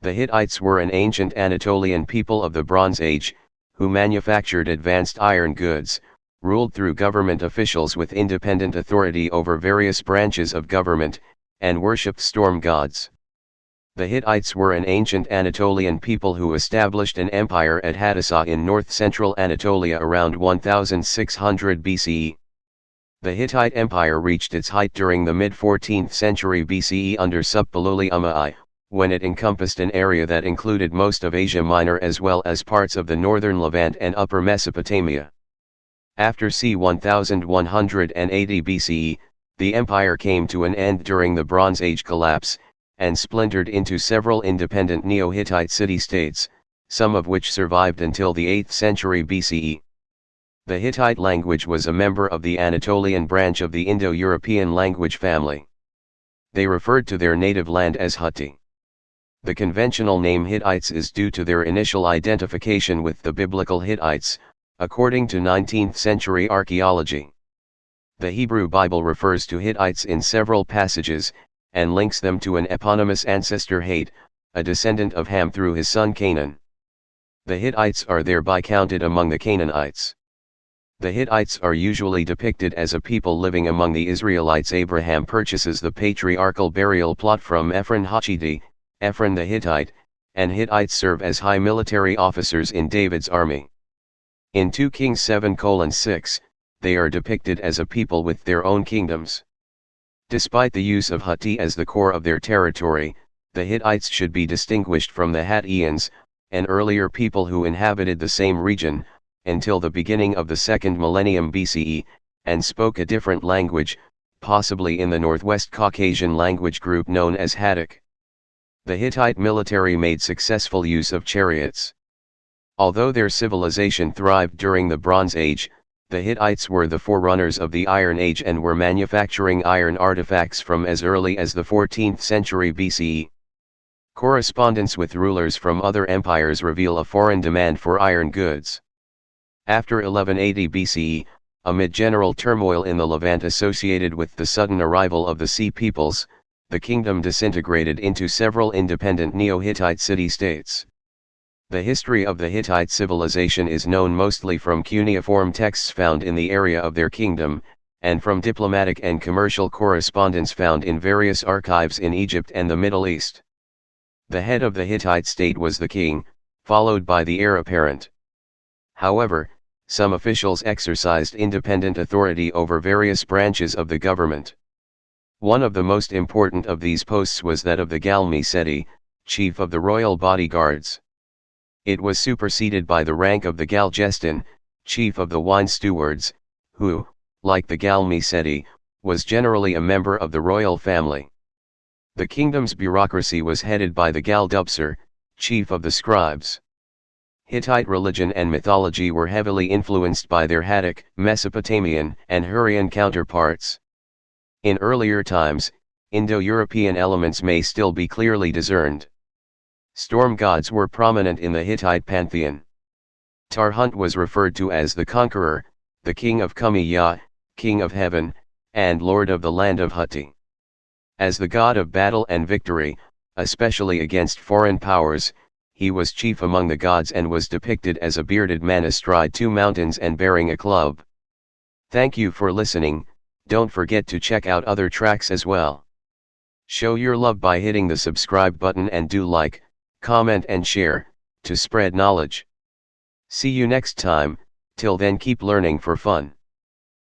The Hittites were an ancient Anatolian people of the Bronze Age, who manufactured advanced iron goods, ruled through government officials with independent authority over various branches of government, and worshipped storm gods. The Hittites were an ancient Anatolian people who established an empire at Hadassa in north-central Anatolia around 1600 BCE. The Hittite Empire reached its height during the mid-14th century BCE under Suppiluliuma I, when it encompassed an area that included most of Asia Minor as well as parts of the northern Levant and upper Mesopotamia. After c. 1180 BCE, the empire came to an end during the Bronze Age collapse, and splintered into several independent Neo-Hittite city-states, some of which survived until the 8th century BCE. The Hittite language was a member of the Anatolian branch of the Indo-European language family. They referred to their native land as Hutti. The conventional name Hittites is due to their initial identification with the biblical Hittites, according to 19th century archaeology. The Hebrew Bible refers to Hittites in several passages, and links them to an eponymous ancestor Hate, a descendant of Ham through his son Canaan. The Hittites are thereby counted among the Canaanites. The Hittites are usually depicted as a people living among the Israelites. Abraham purchases the patriarchal burial plot from Ephron Hachiti, Ephron the Hittite, and Hittites serve as high military officers in David's army. In 2 Kings 7:6, they are depicted as a people with their own kingdoms. Despite the use of Hutti as the core of their territory, the Hittites should be distinguished from the Hattians, an earlier people who inhabited the same region, until the beginning of the 2nd millennium BCE, and spoke a different language, possibly in the Northwest Caucasian language group known as Hattic. The Hittite military made successful use of chariots. Although their civilization thrived during the Bronze Age, the Hittites were the forerunners of the Iron Age and were manufacturing iron artifacts from as early as the 14th century BCE. Correspondence with rulers from other empires reveal a foreign demand for iron goods. After 1180 BCE, amid general turmoil in the Levant associated with the sudden arrival of the Sea peoples, the kingdom disintegrated into several independent Neo-Hittite city-states. The history of the Hittite civilization is known mostly from cuneiform texts found in the area of their kingdom, and from diplomatic and commercial correspondence found in various archives in Egypt and the Middle East. The head of the Hittite state was the king, followed by the heir apparent. However, some officials exercised independent authority over various branches of the government. One of the most important of these posts was that of the Galmi Seti, chief of the royal bodyguards. It was superseded by the rank of the Galgestan, chief of the wine stewards, who, like the Galmi Seti, was generally a member of the royal family. The kingdom's bureaucracy was headed by the Galdubsar, chief of the scribes. Hittite religion and mythology were heavily influenced by their Hattic, Mesopotamian, and Hurrian counterparts. In earlier times, Indo-European elements may still be clearly discerned. Storm gods were prominent in the Hittite pantheon. Tarhunt was referred to as the conqueror, the king of Kumiya, king of heaven, and lord of the land of Hutti. As the god of battle and victory, especially against foreign powers, he was chief among the gods and was depicted as a bearded man astride 2 mountains and bearing a club. Thank you for listening. Don't forget to check out other tracks as well. Show your love by hitting the subscribe button and do like, comment and share, to spread knowledge. See you next time. Till then, keep learning for fun.